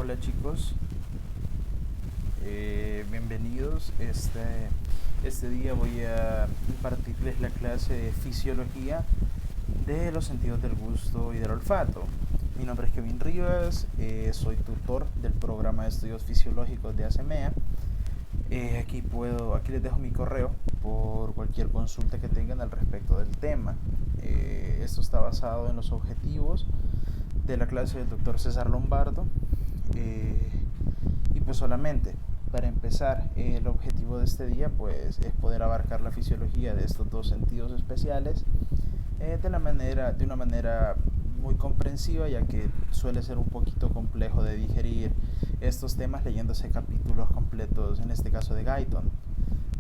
Hola chicos, bienvenidos. Este día voy a impartirles la clase de fisiología de los sentidos del gusto y del olfato. Mi nombre es Kevin Rivas, soy tutor del programa de estudios fisiológicos de ACMEA. Aquí les dejo mi correo por cualquier consulta que tengan al respecto del tema. Esto está basado en los objetivos de la clase del doctor César Lombardo. Y pues solamente para empezar, el objetivo de este día pues es poder abarcar la fisiología de estos dos sentidos especiales de una manera muy comprensiva, ya que suele ser un poquito complejo de digerir estos temas leyéndose capítulos completos, en este caso de Guyton.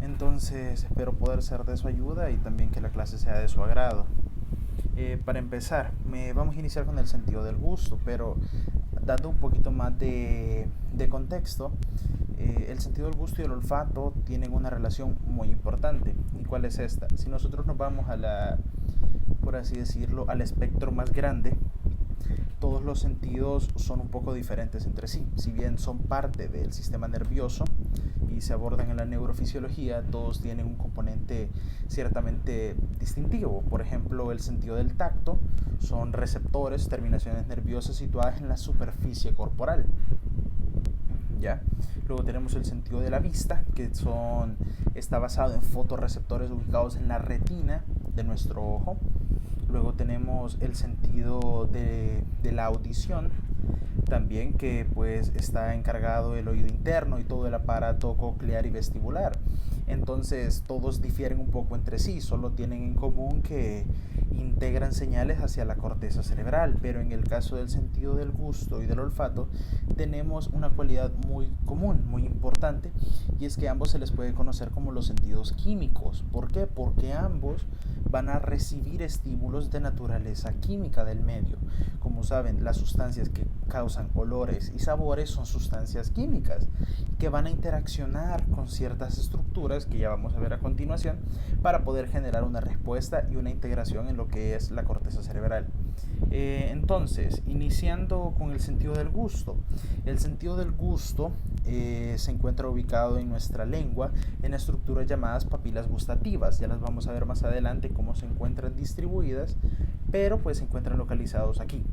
Entonces espero poder ser de su ayuda y también que la clase sea de su agrado. Para empezar, vamos a iniciar con el sentido del gusto, pero dando un poquito más de contexto. El sentido del gusto y el olfato tienen una relación muy importante. ¿Y cuál es esta? Si nosotros nos vamos por así decirlo, al espectro más grande, todos los sentidos son un poco diferentes entre sí. Si bien son parte del sistema nervioso y se abordan en la neurofisiología, todos tienen un componente ciertamente distintivo. Por ejemplo, el sentido del tacto son receptores, terminaciones nerviosas situadas en la superficie corporal. ¿Ya? Luego tenemos el sentido de la vista, está basado en fotorreceptores ubicados en la retina de nuestro ojo. Luego tenemos el sentido de la audición, también, que pues está encargado del oído interno y todo el aparato coclear y vestibular. Entonces todos difieren un poco entre sí, solo tienen en común que integran señales hacia la corteza cerebral, pero en el caso del sentido del gusto y del olfato tenemos una cualidad muy común, muy importante, y es que ambos se les puede conocer como los sentidos químicos. ¿Por qué? Porque ambos van a recibir estímulos de naturaleza química del medio. Como saben, las sustancias que causan olores y sabores son sustancias químicas que van a interaccionar con ciertas estructuras que ya vamos a ver a continuación para poder generar una respuesta y una integración en lo que es la corteza cerebral. Entonces, iniciando con el sentido del gusto. El sentido del gusto se encuentra ubicado en nuestra lengua en estructuras llamadas papilas gustativas. Ya las vamos a ver más adelante cómo se encuentran distribuidas, pero pues se encuentran localizados aquí.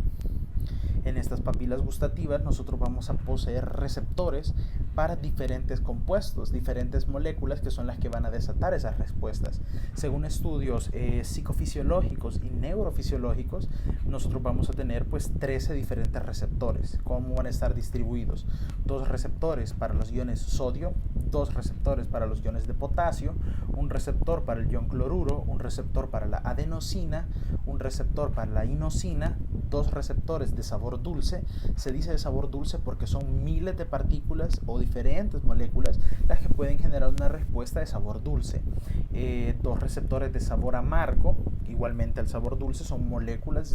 En estas papilas gustativas nosotros vamos a poseer receptores para diferentes compuestos, diferentes moléculas que son las que van a desatar esas respuestas. Según estudios psicofisiológicos y neurofisiológicos, nosotros vamos a tener pues 13 diferentes receptores. ¿Cómo van a estar distribuidos? 2 receptores para los iones sodio, 2 receptores para los iones de potasio, un receptor para el ion cloruro, un receptor para la adenosina, un receptor para la inosina, 2 receptores de sabor dulce. Se dice de sabor dulce porque son miles de partículas o diferentes moléculas las que pueden generar una respuesta de sabor dulce. 2 receptores de sabor amargo. Igualmente el sabor dulce son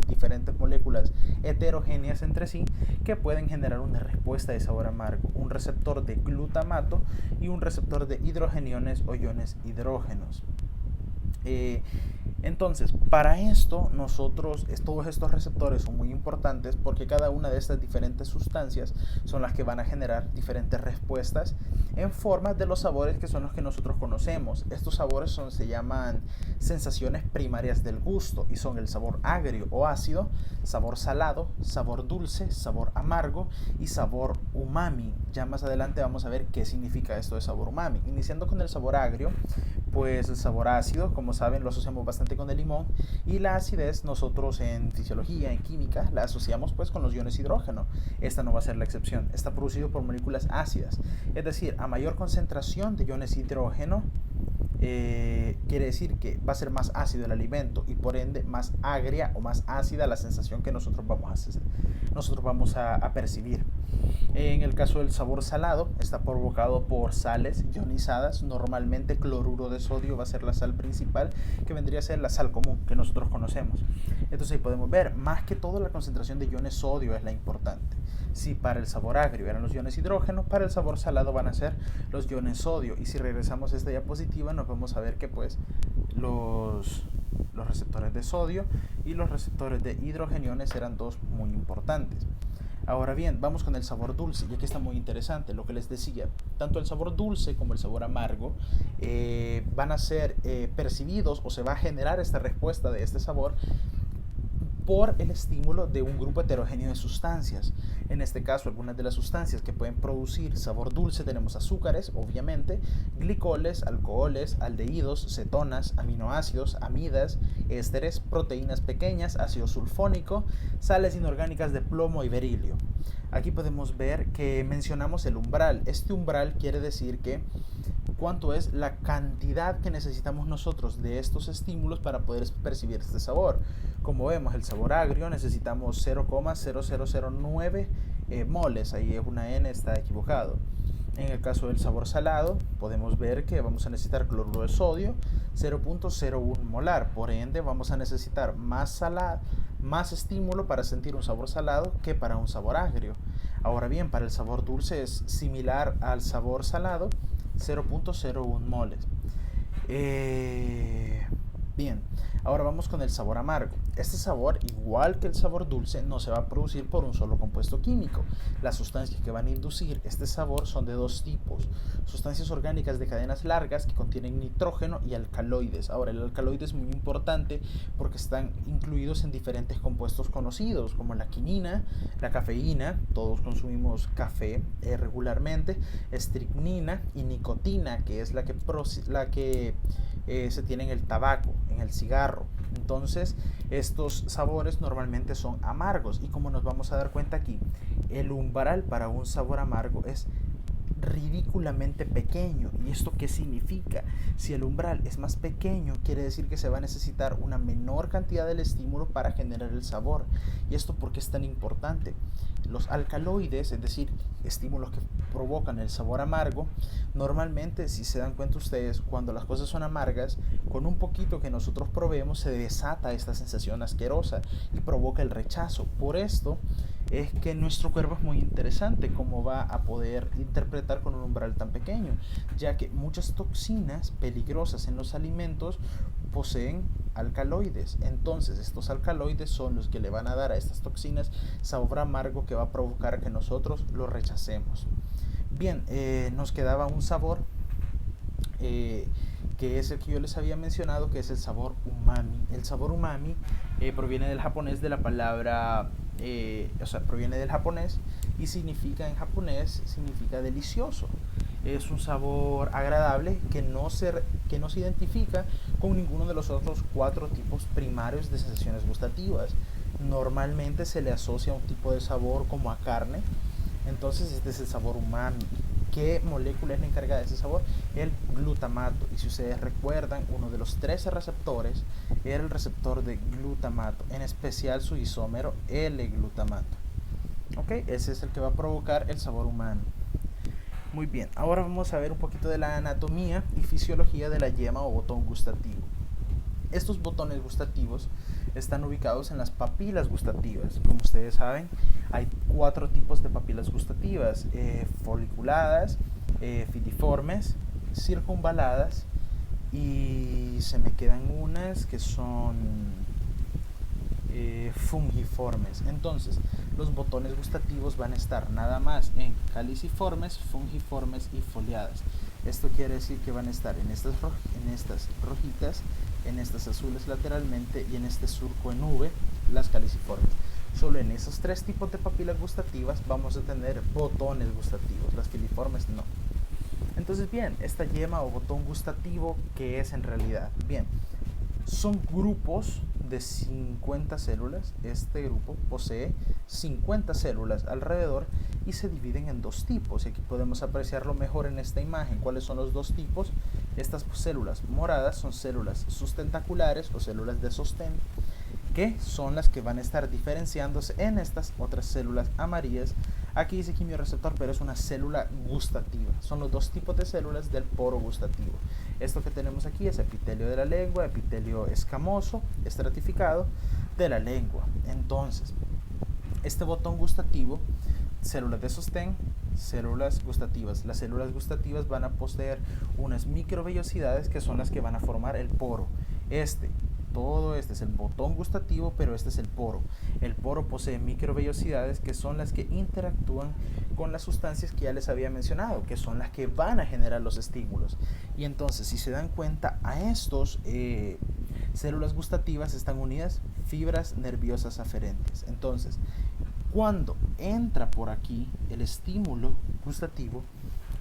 diferentes moléculas heterogéneas entre sí que pueden generar una respuesta de sabor amargo. Un receptor de glutamato y un receptor de hidrogeniones o iones hidrógenos. Entonces, para esto todos estos receptores son muy importantes porque cada una de estas diferentes sustancias son las que van a generar diferentes respuestas en forma de los sabores que son los que nosotros conocemos. Estos sabores se llaman sensaciones primarias del gusto y son el sabor agrio o ácido, sabor salado, sabor dulce, sabor amargo y sabor umami. Ya más adelante vamos a ver qué significa esto de sabor umami. Iniciando con el sabor agrio, pues el sabor ácido, como saben, lo asociamos bastante con el limón, y la acidez nosotros en fisiología, en química, la asociamos pues con los iones hidrógeno. Esta no va a ser la excepción. Está producido por moléculas ácidas, es decir, a mayor concentración de iones hidrógeno, quiere decir que va a ser más ácido el alimento y por ende más agria o más ácida la sensación que nosotros vamos a percibir. En el caso del sabor salado, está provocado por sales ionizadas. Normalmente cloruro de sodio va a ser la sal principal, que vendría a ser la sal común que nosotros conocemos. Entonces ahí podemos ver, más que todo la concentración de iones sodio es la importante. Si para el sabor agrio eran los iones hidrógeno, para el sabor salado van a ser los iones sodio. Y si regresamos a esta diapositiva, nos vamos a ver que pues los receptores de sodio y los receptores de hidrogeniones eran dos muy importantes. Ahora bien, vamos con el sabor dulce, y aquí está muy interesante lo que les decía. Tanto el sabor dulce como el sabor amargo van a ser percibidos, o se va a generar esta respuesta de este sabor por el estímulo de un grupo heterogéneo de sustancias. En este caso, algunas de las sustancias que pueden producir sabor dulce tenemos azúcares, obviamente, glicoles, alcoholes, aldehídos, cetonas, aminoácidos, amidas, ésteres, proteínas pequeñas, ácido sulfónico, sales inorgánicas de plomo y berilio. Aquí podemos ver que mencionamos el umbral. Este umbral quiere decir que cuánto es la cantidad que necesitamos nosotros de estos estímulos para poder percibir este sabor. Como vemos, el sabor agrio necesitamos 0,0009 moles, ahí es una N, está equivocado. En el caso del sabor salado, podemos ver que vamos a necesitar cloruro de sodio, 0,01 molar. Por ende, vamos a necesitar más estímulo para sentir un sabor salado que para un sabor agrio. Ahora bien, para el sabor dulce es similar al sabor salado, 0,01 moles. Bien, ahora vamos con el sabor amargo. Este sabor, igual que el sabor dulce, no se va a producir por un solo compuesto químico. Las sustancias que van a inducir este sabor son de dos tipos: sustancias orgánicas de cadenas largas que contienen nitrógeno y alcaloides. Ahora, el alcaloide es muy importante porque están incluidos en diferentes compuestos conocidos, como la quinina, la cafeína, todos consumimos café regularmente, estricnina y nicotina, que es la que se tiene en el tabaco, en el cigarro. Entonces, estos sabores normalmente son amargos, y como nos vamos a dar cuenta aquí, el umbral para un sabor amargo es ridículamente pequeño. ¿Y esto qué significa? Si el umbral es más pequeño, quiere decir que se va a necesitar una menor cantidad del estímulo para generar el sabor. ¿Y esto por qué es tan importante? Los alcaloides, es decir, estímulos que provocan el sabor amargo, normalmente, si se dan cuenta ustedes, cuando las cosas son amargas, con un poquito que nosotros probemos se desata esta sensación asquerosa y provoca el rechazo. Por esto es que nuestro cuerpo es muy interesante cómo va a poder interpretar con un umbral tan pequeño, ya que muchas toxinas peligrosas en los alimentos poseen alcaloides. Entonces, estos alcaloides son los que le van a dar a estas toxinas sabor amargo, que va a provocar que nosotros lo rechacemos. Bien, nos quedaba un sabor que es el que yo les había mencionado, que es el sabor umami. El sabor umami proviene del japonés, de la palabra, proviene del japonés, y significa, en japonés, significa delicioso. Es un sabor agradable que no se identifica con ninguno de los otros 4 tipos primarios de sensaciones gustativas. Normalmente se le asocia a un tipo de sabor como a carne. Entonces, este es el sabor umami. ¿Qué molécula es la encargada de ese sabor? El glutamato. Y si ustedes recuerdan, uno de los 13 receptores era el receptor de glutamato, en especial su isómero L-glutamato. ¿Ok? Ese es el que va a provocar el sabor umami. Muy bien, ahora vamos a ver un poquito de la anatomía y fisiología de la yema o botón gustativo. Estos botones gustativos están ubicados en las papilas gustativas. Como ustedes saben, hay 4 tipos de papilas gustativas: foliculadas, filiformes, circunvaladas, y se me quedan unas que son fungiformes. Entonces, los botones gustativos van a estar nada más en caliciformes, fungiformes y foliadas. Esto quiere decir que van a estar en estas rojitas, en estas azules lateralmente y en este surco en V, las caliciformes. Solo en esos 3 tipos de papilas gustativas vamos a tener botones gustativos, las filiformes no. Entonces, bien, esta yema o botón gustativo, ¿qué es en realidad? Bien, son grupos de 50 células. Este grupo posee 50 células alrededor y se dividen en 2 tipos. Y aquí podemos apreciarlo mejor en esta imagen. ¿Cuáles son los 2 tipos? Estas células moradas son células sustentaculares o células de sostén, que son las que van a estar diferenciándose en estas otras células amarillas. Aquí dice quimioreceptor, pero es una célula gustativa. Son los 2 tipos de células del poro gustativo. Esto que tenemos aquí es epitelio de la lengua, epitelio escamoso, estratificado de la lengua. Entonces, este botón gustativo, células de sostén, células gustativas. Las células gustativas van a poseer unas microvellosidades que son las que van a formar el poro. Este todo, este es el botón gustativo, pero este es el poro. El poro posee microvellosidades que son las que interactúan con las sustancias que ya les había mencionado, que son las que van a generar los estímulos. Y entonces, si se dan cuenta, a estos células gustativas están unidas fibras nerviosas aferentes. Entonces, cuando entra por aquí el estímulo gustativo,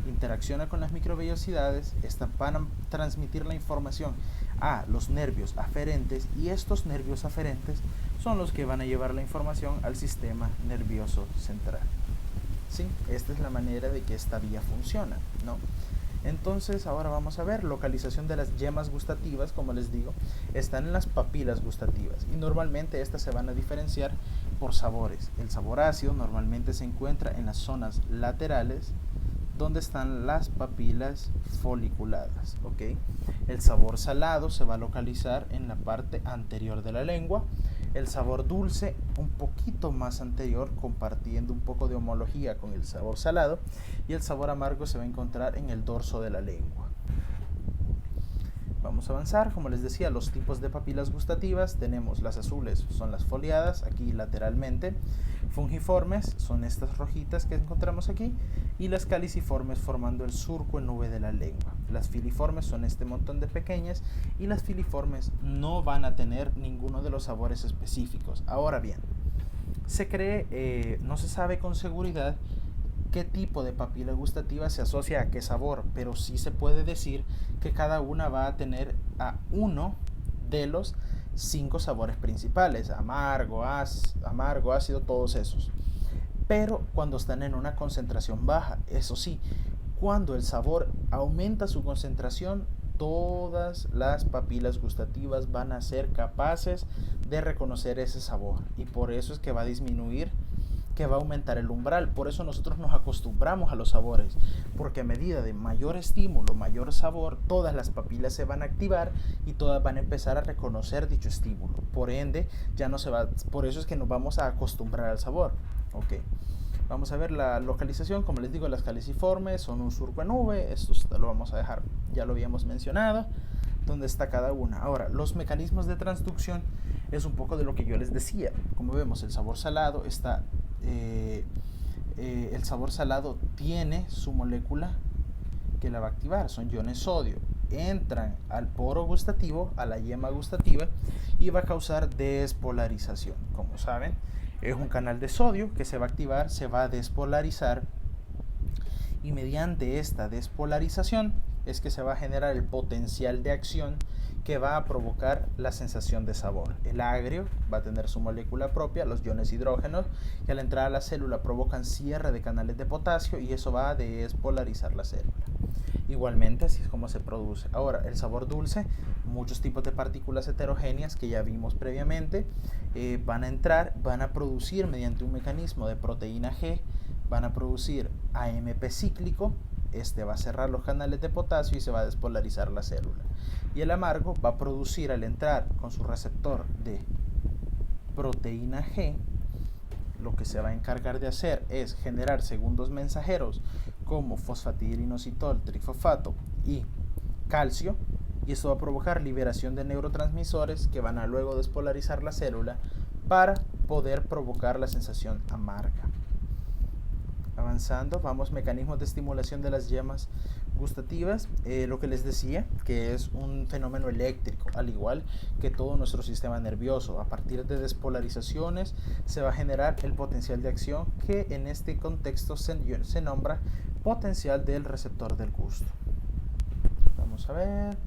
interacciona con las microvellosidades, van a transmitir la información a los nervios aferentes, y estos nervios aferentes son los que van a llevar la información al sistema nervioso central. ¿Sí? Esta es la manera de que esta vía funciona, ¿no? Entonces, ahora vamos a ver localización de las yemas gustativas. Como les digo, están en las papilas gustativas, y normalmente estas se van a diferenciar por sabores. El sabor ácido normalmente se encuentra en las zonas laterales, donde están las papilas foliculadas, ¿ok? El sabor salado se va a localizar en la parte anterior de la lengua. El sabor dulce un poquito más anterior, compartiendo un poco de homología con el sabor salado. Y el sabor amargo se va a encontrar en el dorso de la lengua. Vamos a avanzar. Como les decía, los tipos de papilas gustativas: tenemos las azules, son las foliadas, aquí lateralmente. Fungiformes son estas rojitas que encontramos aquí, y las caliciformes formando el surco en nube de la lengua. Las filiformes son este montón de pequeñas, y las filiformes no van a tener ninguno de los sabores específicos. Ahora bien, se cree, no se sabe con seguridad qué tipo de papila gustativa se asocia a qué sabor, pero sí se puede decir que cada una va a tener a uno de los 5 sabores principales: amargo, ácido, todos esos. Pero cuando están en una concentración baja, eso sí, cuando el sabor aumenta su concentración, todas las papilas gustativas van a ser capaces de reconocer ese sabor, y por eso es que va a disminuir, que va a aumentar el umbral. Por eso nosotros nos acostumbramos a los sabores, porque a medida de mayor estímulo, mayor sabor, todas las papilas se van a activar y todas van a empezar a reconocer dicho estímulo. Por ende, ya no se va, por eso es que nos vamos a acostumbrar al sabor. Ok, vamos a ver la localización. Como les digo, las caliciformes son un surco en nube. Esto lo vamos a dejar, ya lo habíamos mencionado, donde está cada una. Ahora, los mecanismos de transducción es un poco de lo que yo les decía. Como vemos, el sabor salado está el sabor salado tiene su molécula que la va a activar, son iones sodio. Entran al poro gustativo, a la yema gustativa, y va a causar despolarización. Como saben, es un canal de sodio que se va a activar, se va a despolarizar, y mediante esta despolarización es que se va a generar el potencial de acción que va a provocar la sensación de sabor. El agrio va a tener su molécula propia, los iones hidrógenos, que al entrar a la célula provocan cierre de canales de potasio, y eso va a despolarizar la célula. Igualmente, así es como se produce. Ahora, el sabor dulce, muchos tipos de partículas heterogéneas que ya vimos previamente, van a entrar, van a producir mediante un mecanismo de proteína G, van a producir AMP cíclico. Este va a cerrar los canales de potasio y se va a despolarizar la célula. Y el amargo va a producir, al entrar con su receptor de proteína G, lo que se va a encargar de hacer es generar segundos mensajeros como fosfatidilinositol, trifosfato y calcio, y esto va a provocar liberación de neurotransmisores que van a luego despolarizar la célula para poder provocar la sensación amarga. Avanzando, vamos, mecanismos de estimulación de las yemas gustativas. Lo que les decía, que es un fenómeno eléctrico, al igual que todo nuestro sistema nervioso. A partir de despolarizaciones se va a generar el potencial de acción, que en este contexto se nombra potencial del receptor del gusto. Vamos a ver.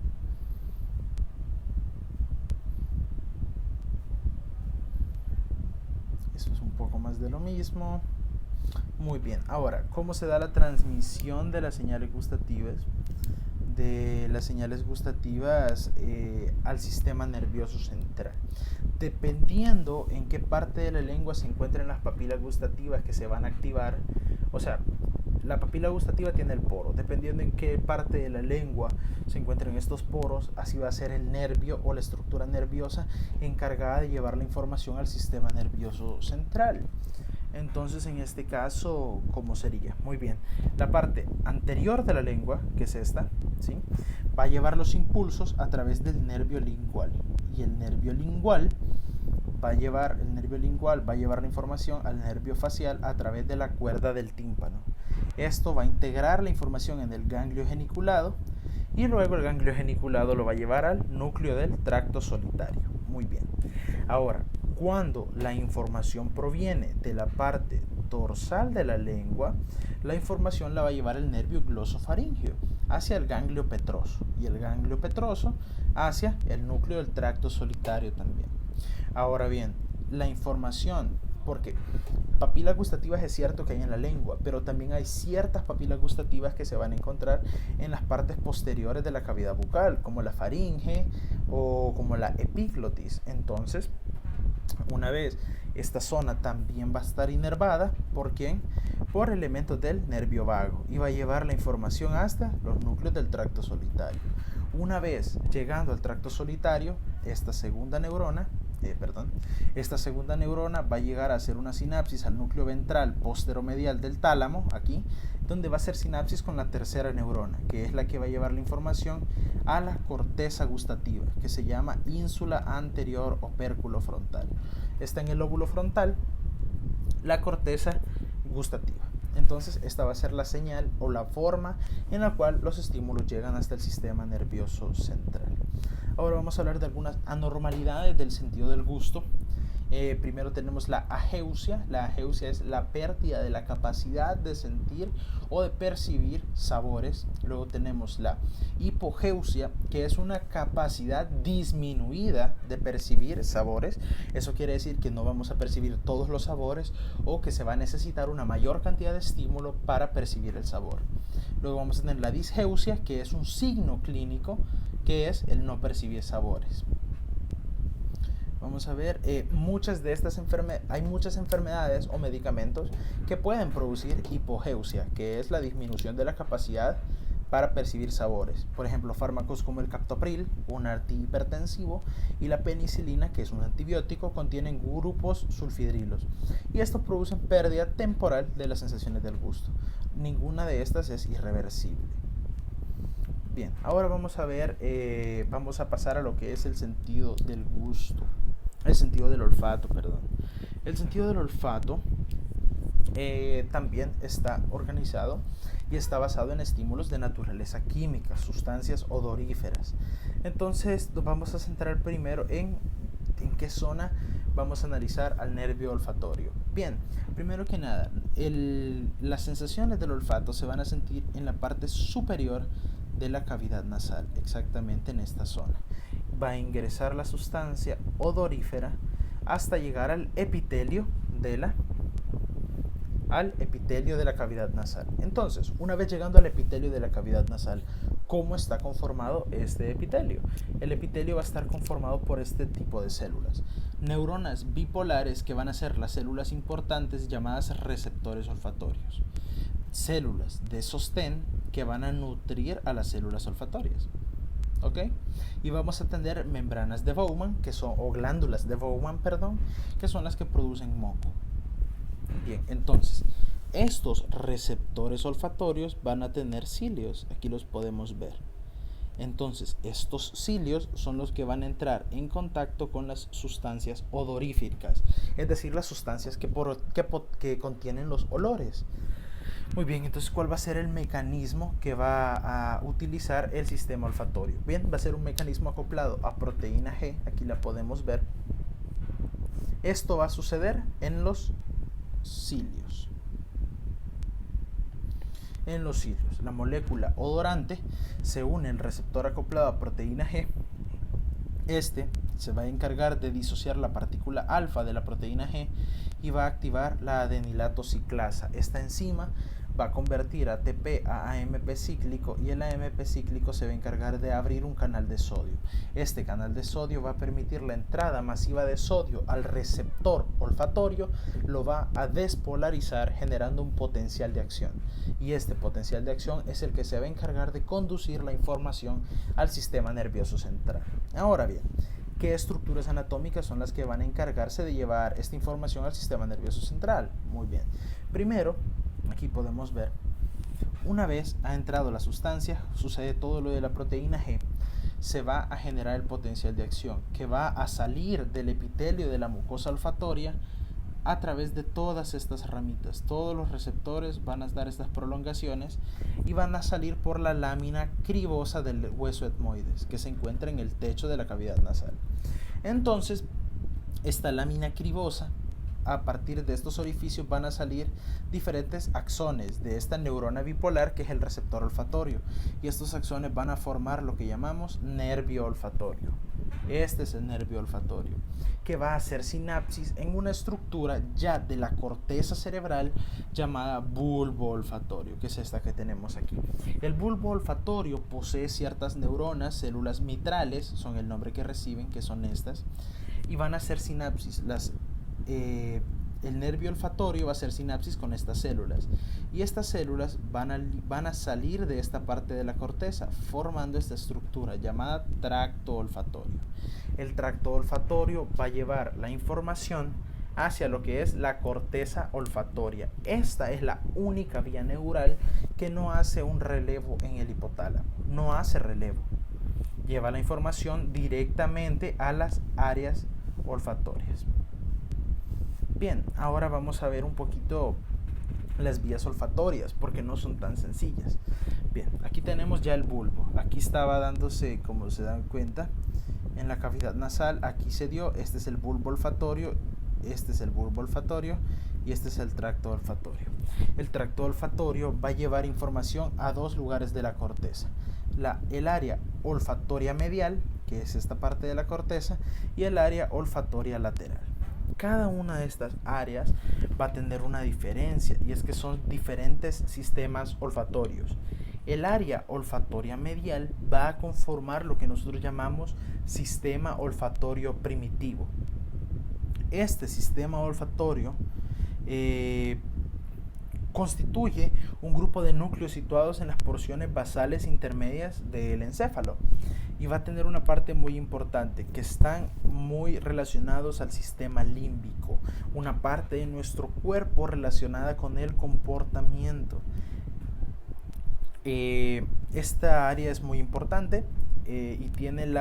Eso es un poco más de lo mismo. Muy bien, ahora, ¿cómo se da la transmisión de las señales gustativas? Al sistema nervioso central. Dependiendo en qué parte de la lengua se encuentran las papilas gustativas que se van a activar, o sea, la papila gustativa tiene el poro. Dependiendo en qué parte de la lengua se encuentran estos poros, así va a ser el nervio o la estructura nerviosa encargada de llevar la información al sistema nervioso central. Entonces, en este caso, ¿cómo sería? Muy bien. La parte anterior de la lengua, que es esta, ¿sí?, va a llevar los impulsos a través del nervio lingual. Y el nervio lingual va a llevar la información al nervio facial a través de la cuerda del tímpano. Esto va a integrar la información en el ganglio geniculado y luego el ganglio geniculado lo va a llevar al núcleo del tracto solitario. Muy bien. Ahora, cuando la información proviene de la parte dorsal de la lengua, la información la va a llevar el nervio glosofaríngeo hacia el ganglio petroso y el ganglio petroso hacia el núcleo del tracto solitario también. Ahora bien, la información, porque papilas gustativas es cierto que hay en la lengua, pero también hay ciertas papilas gustativas que se van a encontrar en las partes posteriores de la cavidad bucal, como la faringe o como la epiglotis. Entonces, una vez esta zona también va a estar inervada, ¿por quién? Por elementos del nervio vago, y va a llevar la información hasta los núcleos del tracto solitario. Una vez llegando al tracto solitario, esta segunda neurona va a llegar a hacer una sinapsis al núcleo ventral posteromedial del tálamo, aquí, donde va a hacer sinapsis con la tercera neurona, que es la que va a llevar la información a la corteza gustativa, que se llama ínsula anterior opérculo frontal. Está en el lóbulo frontal, la corteza gustativa. Entonces, esta va a ser la señal o la forma en la cual los estímulos llegan hasta el sistema nervioso central. Ahora vamos a hablar de algunas anormalidades del sentido del gusto. Primero tenemos la ageusia. La ageusia es la pérdida de la capacidad de sentir o de percibir sabores. Luego tenemos la hipogeusia, que es una capacidad disminuida de percibir sabores. Eso quiere decir que no vamos a percibir todos los sabores o que se va a necesitar una mayor cantidad de estímulo para percibir el sabor. Luego vamos a tener la disgeusia, que es un signo clínico, que es el no percibir sabores. Vamos a ver, hay muchas enfermedades o medicamentos que pueden producir hipogeusia, que es la disminución de la capacidad para percibir sabores. Por ejemplo, fármacos como el captopril, un antihipertensivo, y la penicilina, que es un antibiótico, contienen grupos sulfidrilos. Y estos producen pérdida temporal de las sensaciones del gusto. Ninguna de estas es irreversible. Bien, ahora vamos a pasar a lo que es el sentido del gusto. El sentido del olfato, perdón. El sentido del olfato también está organizado y está basado en estímulos de naturaleza química, sustancias odoríferas. Entonces nos vamos a centrar primero en qué zona vamos a analizar al nervio olfatorio. Bien, primero que nada, las sensaciones del olfato se van a sentir en la parte superior de la cavidad nasal, exactamente en esta zona. Va a ingresar la sustancia odorífera hasta llegar al epitelio de la cavidad nasal. Entonces, una vez llegando al epitelio de la cavidad nasal, ¿cómo está conformado este epitelio? El epitelio va a estar conformado por este tipo de células. Neuronas bipolares, que van a ser las células importantes llamadas receptores olfatorios. Células de sostén que van a nutrir a las células olfatorias. ¿Ok? Y vamos a tener membranas de Bowman, o glándulas de Bowman, que son las que producen moco. Bien, entonces, estos receptores olfatorios van a tener cilios, aquí los podemos ver. Entonces, estos cilios son los que van a entrar en contacto con las sustancias odoríficas, es decir, las sustancias que contienen los olores. Muy bien, entonces, ¿cuál va a ser el mecanismo que va a utilizar el sistema olfatorio? Bien, va a ser un mecanismo acoplado a proteína G, aquí la podemos ver. Esto va a suceder en los cilios. En los cilios, la molécula odorante se une al receptor acoplado a proteína G. Este se va a encargar de disociar la partícula alfa de la proteína G y va a activar la adenilato ciclasa. Esta enzima va a convertir ATP a AMP cíclico y el AMP cíclico se va a encargar de abrir un canal de sodio. Este canal de sodio va a permitir la entrada masiva de sodio al receptor olfatorio, lo va a despolarizar generando un potencial de acción. Y este potencial de acción es el que se va a encargar de conducir la información al sistema nervioso central. Ahora bien, ¿Qué estructuras anatómicas son las que van a encargarse de llevar esta información al sistema nervioso central? Muy bien. Primero, aquí podemos ver, una vez ha entrado la sustancia, sucede todo lo de la proteína G, se va a generar el potencial de acción, que va a salir del epitelio de la mucosa olfatoria a través de todas estas ramitas. Todos los receptores van a dar estas prolongaciones y van a salir por la lámina cribosa del hueso etmoides, que se encuentra en el techo de la cavidad nasal. Entonces, esta lámina cribosa, a partir de estos orificios van a salir diferentes axones de esta neurona bipolar, que es el receptor olfatorio, y estos axones van a formar lo que llamamos nervio olfatorio. Este es el nervio olfatorio, que va a hacer sinapsis en una estructura ya de la corteza cerebral llamada bulbo olfatorio, que es esta que tenemos aquí. El bulbo olfatorio posee ciertas neuronas, células mitrales, son el nombre que reciben, que son estas, y van a hacer sinapsis. El nervio olfatorio va a hacer sinapsis con estas células, y estas células van a salir de esta parte de la corteza formando esta estructura llamada tracto olfatorio. El tracto olfatorio va a llevar la información hacia lo que es la corteza olfatoria. Esta es la única vía neural que no hace un relevo en el hipotálamo, no hace relevo, lleva la información directamente a las áreas olfatorias. Bien, ahora vamos a ver un poquito las vías olfatorias, porque no son tan sencillas. Bien, aquí tenemos ya el bulbo. Aquí estaba dándose, como se dan cuenta, en la cavidad nasal. Aquí se dio, este es el bulbo olfatorio, este es el bulbo olfatorio y este es el tracto olfatorio. El tracto olfatorio va a llevar información a dos lugares de la corteza. El área olfatoria medial, que es esta parte de la corteza, y el área olfatoria lateral. Cada una de estas áreas va a tener una diferencia, y es que son diferentes sistemas olfatorios. El área olfatoria medial va a conformar lo que nosotros llamamos sistema olfatorio primitivo. Este sistema olfatorio constituye un grupo de núcleos situados en las porciones basales intermedias del encéfalo, y va a tener una parte muy importante, que están muy relacionados al sistema límbico, una parte de nuestro cuerpo relacionada con el comportamiento. Esta área es muy importante y tiene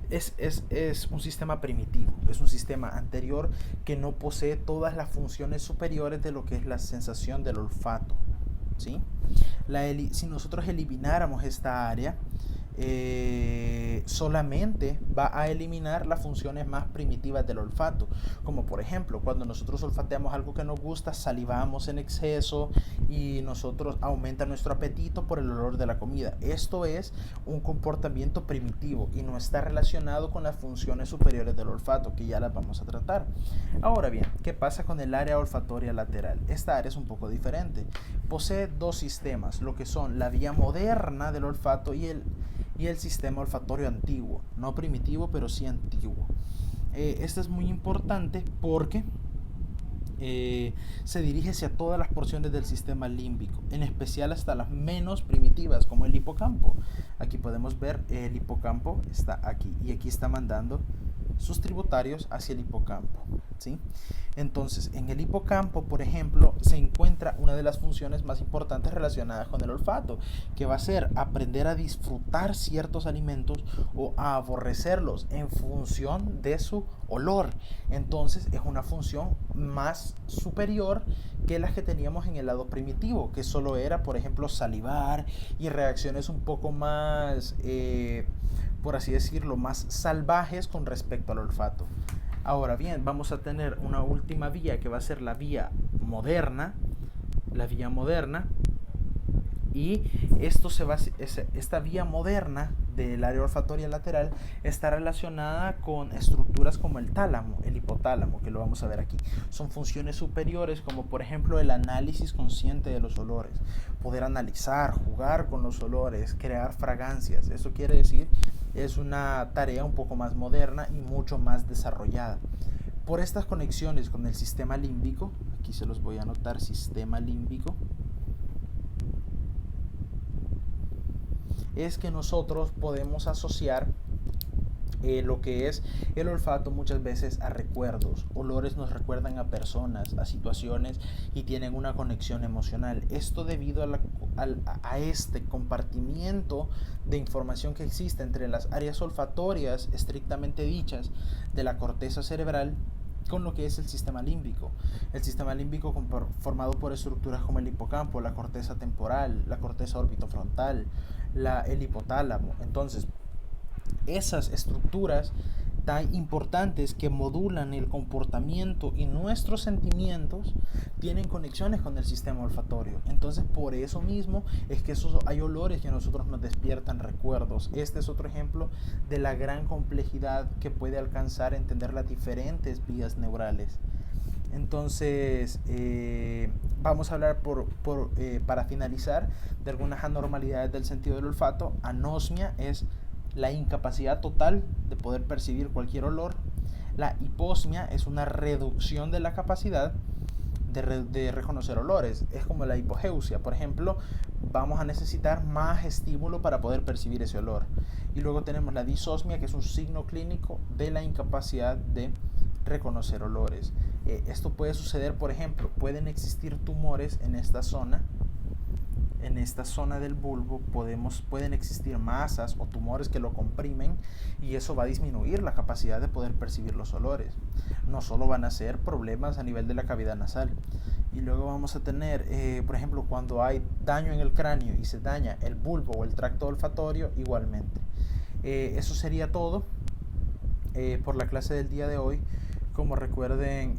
es un sistema primitivo, es un sistema anterior que no posee todas las funciones superiores de lo que es la sensación del olfato, ¿sí? Si nosotros elimináramos esta área, solamente va a eliminar las funciones más primitivas del olfato, como por ejemplo cuando nosotros olfateamos algo que nos gusta, salivamos en exceso y nosotros aumenta nuestro apetito por el olor de la comida. Esto es un comportamiento primitivo y no está relacionado con las funciones superiores del olfato, que ya las vamos a tratar. Ahora bien, ¿qué pasa con el área olfatoria lateral? Esta área es un poco diferente, posee dos sistemas, lo que son la vía moderna del olfato y el sistema olfatorio antiguo, no primitivo, pero sí antiguo. Esto es muy importante porque se dirige hacia todas las porciones del sistema límbico, en especial hasta las menos primitivas, como el hipocampo. Aquí podemos ver el hipocampo está aquí, y aquí está mandando sus tributarios hacia el hipocampo, ¿sí? Entonces, en el hipocampo, por ejemplo, se encuentra una de las funciones más importantes relacionadas con el olfato, que va a ser aprender a disfrutar ciertos alimentos o a aborrecerlos en función de su olor. Entonces, es una función más superior que las que teníamos en el lado primitivo, que solo era, por ejemplo, salivar y reacciones un poco más, por así decirlo, más salvajes con respecto al olfato. Ahora bien, vamos a tener una última vía, que va a ser la vía moderna, y esta vía moderna del área olfatoria lateral está relacionada con estructuras como el tálamo, el hipotálamo, que lo vamos a ver aquí. Son funciones superiores, como por ejemplo el análisis consciente de los olores, poder analizar, jugar con los olores, crear fragancias. Eso quiere decir, es una tarea un poco más moderna y mucho más desarrollada. Por estas conexiones con el sistema límbico, aquí se los voy a anotar, sistema límbico, es que nosotros podemos asociar lo que es el olfato muchas veces a recuerdos. Olores nos recuerdan a personas, a situaciones y tienen una conexión emocional. Esto debido a este compartimiento de información que existe entre las áreas olfatorias estrictamente dichas de la corteza cerebral con lo que es el sistema límbico. El sistema límbico formado por estructuras como el hipocampo, la corteza temporal, la corteza orbitofrontal, el hipotálamo. Entonces, esas estructuras tan importantes que modulan el comportamiento y nuestros sentimientos tienen conexiones con el sistema olfatorio. Entonces, por eso mismo es que hay olores que a nosotros nos despiertan recuerdos. Este es otro ejemplo de la gran complejidad que puede alcanzar a entender las diferentes vías neurales. Entonces, vamos a hablar para finalizar de algunas anormalidades del sentido del olfato. Anosmia es la incapacidad total de poder percibir cualquier olor. La hiposmia es una reducción de la capacidad de reconocer olores. Es como la hipogeusia, por ejemplo, vamos a necesitar más estímulo para poder percibir ese olor. Y luego tenemos la disosmia, que es un signo clínico de la incapacidad de reconocer olores. Esto puede suceder, por ejemplo, pueden existir tumores en esta zona del bulbo, pueden existir masas o tumores que lo comprimen y eso va a disminuir la capacidad de poder percibir los olores. No solo van a ser problemas a nivel de la cavidad nasal. Y luego vamos a tener, por ejemplo, cuando hay daño en el cráneo y se daña el bulbo o el tracto olfatorio, igualmente. Eso sería todo por la clase del día de hoy. Como recuerden,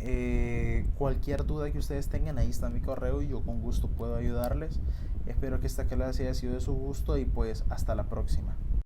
cualquier duda que ustedes tengan, ahí está mi correo y yo con gusto puedo ayudarles. Espero que esta clase haya sido de su gusto y pues hasta la próxima.